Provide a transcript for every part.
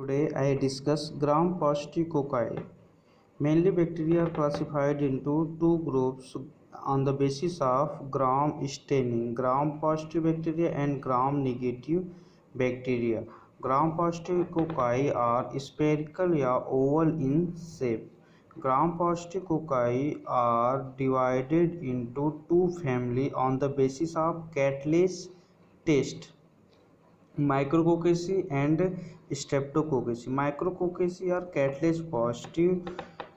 Today I discuss gram-positive cocci. Mainly bacteria are classified into two groups on the basis of gram staining, gram-positive bacteria and gram-negative bacteria. Gram-positive cocci are spherical or oval in shape. Gram-positive cocci are divided into two families on the basis of Cattell's test. Micrococci and streptococci. Micrococci are Cattell's positive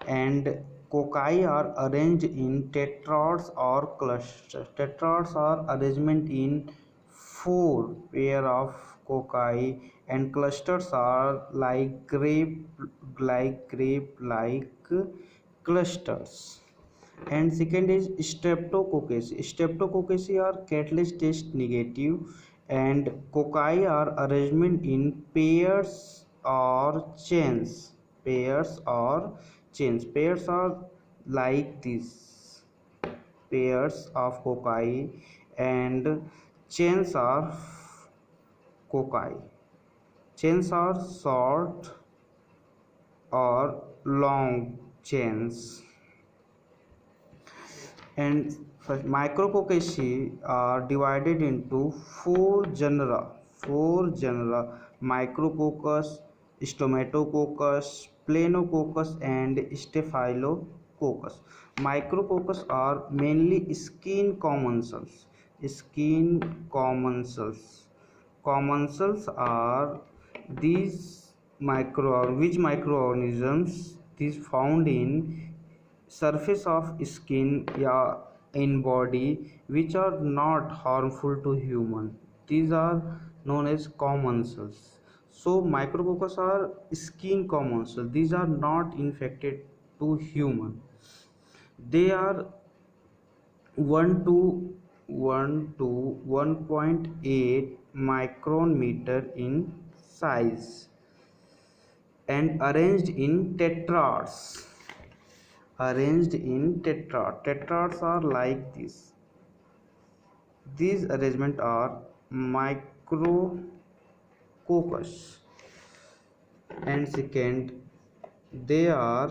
and cocci are arranged in tetrads or clusters. Tetrads are arrangement in four pair of cocci and clusters are like grape-like clusters. And second is streptococci. Streptococci are Cattell's test negative and cocci are arrangement in pairs or chains. Pairs are like this, pairs of cocci, and chains are cocci. Chains are short or long chains. And micrococci are divided into four genera. Micrococcus, Stomatococcus, Planococcus and Staphylococcus. Micrococcus are mainly skin commensals. Commensals are these microorganisms these found in surface of skin या in body which are not harmful to human. These are known as commensals. So micrococcus are skin commensals. These are not infected to human. They are 1 to 1.8 micron meter in size and arranged in tetrads. Tetrads are like this. These arrangement are micrococcus. And second, they are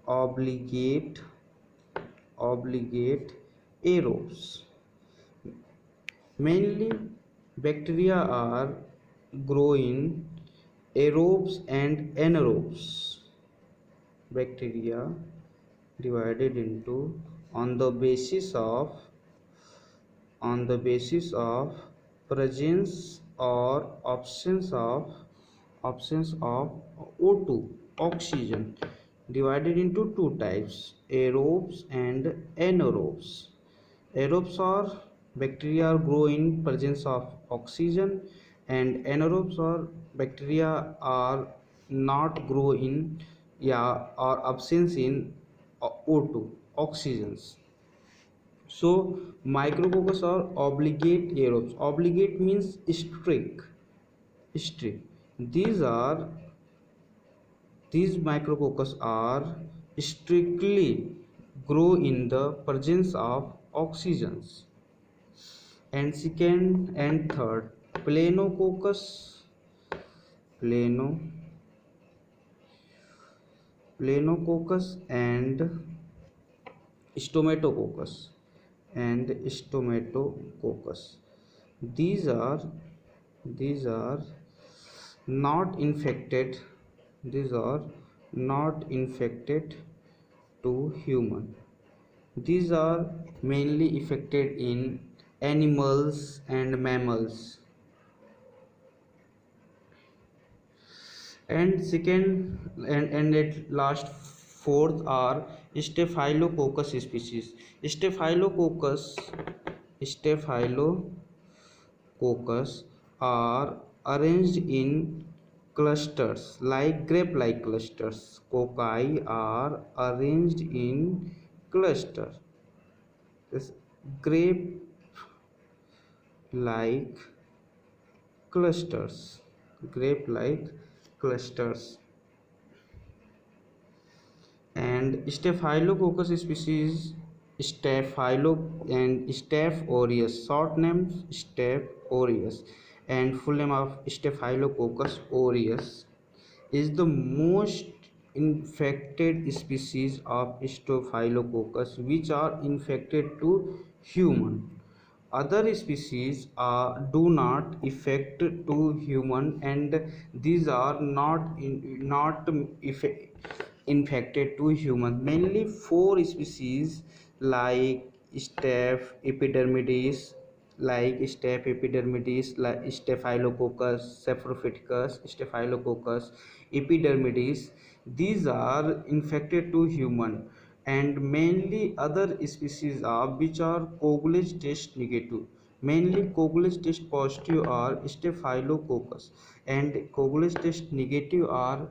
obligate aerobes. Mainly bacteria are grow in aerobes and anaerobes. Bacteria divided into on the basis of presence or absence of O2 oxygen, divided into two types, aerobes and anaerobes. Aerobes are bacteria grow in presence of oxygen, and anaerobes are bacteria are not grow in or absence in O2 oxygens. So micrococcus are obligate aerobes. Obligate means strict. These micrococcus are strictly grow in the presence of oxygens. And second and third, planococcus and stomatococcus. These are not infected. These are not infected to human. These are mainly affected in animals and mammals. And second and at last fourth are staphylococcus species. Staphylococcus are arranged in clusters like grape-like clusters. Cocci are arranged in cluster. This grape-like clusters. And staphylococcus species Staph aureus, short name Staph aureus, and full name of Staphylococcus aureus, is the most infected species of Staphylococcus which are infected to human. Other species do not affect to human, and these are not infected to human. Mainly four species like Staph epidermidis, like Staphylococcus saprophyticus, Staphylococcus epidermidis. These are infected to human, and mainly other species are which are Coagulase test negative. Mainly Coagulase test positive are Staphylococcus, and Coagulase test negative are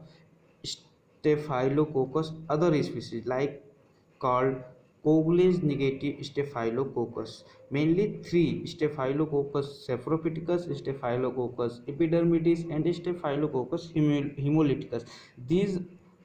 Staphylococcus other species like called Coagulase negative Staphylococcus. Mainly three: Staphylococcus saprophyticus, Staphylococcus epidermidis, and Staphylococcus hemolyticus. These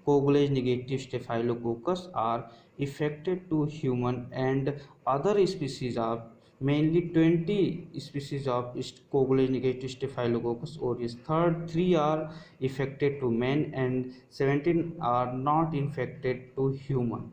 Coagulase negative Staphylococcus are affected to human, and other species are mainly 20 species of Coagulase negative Staphylococcus aureus. Third, 3 are affected to men, and 17 are not infected to human.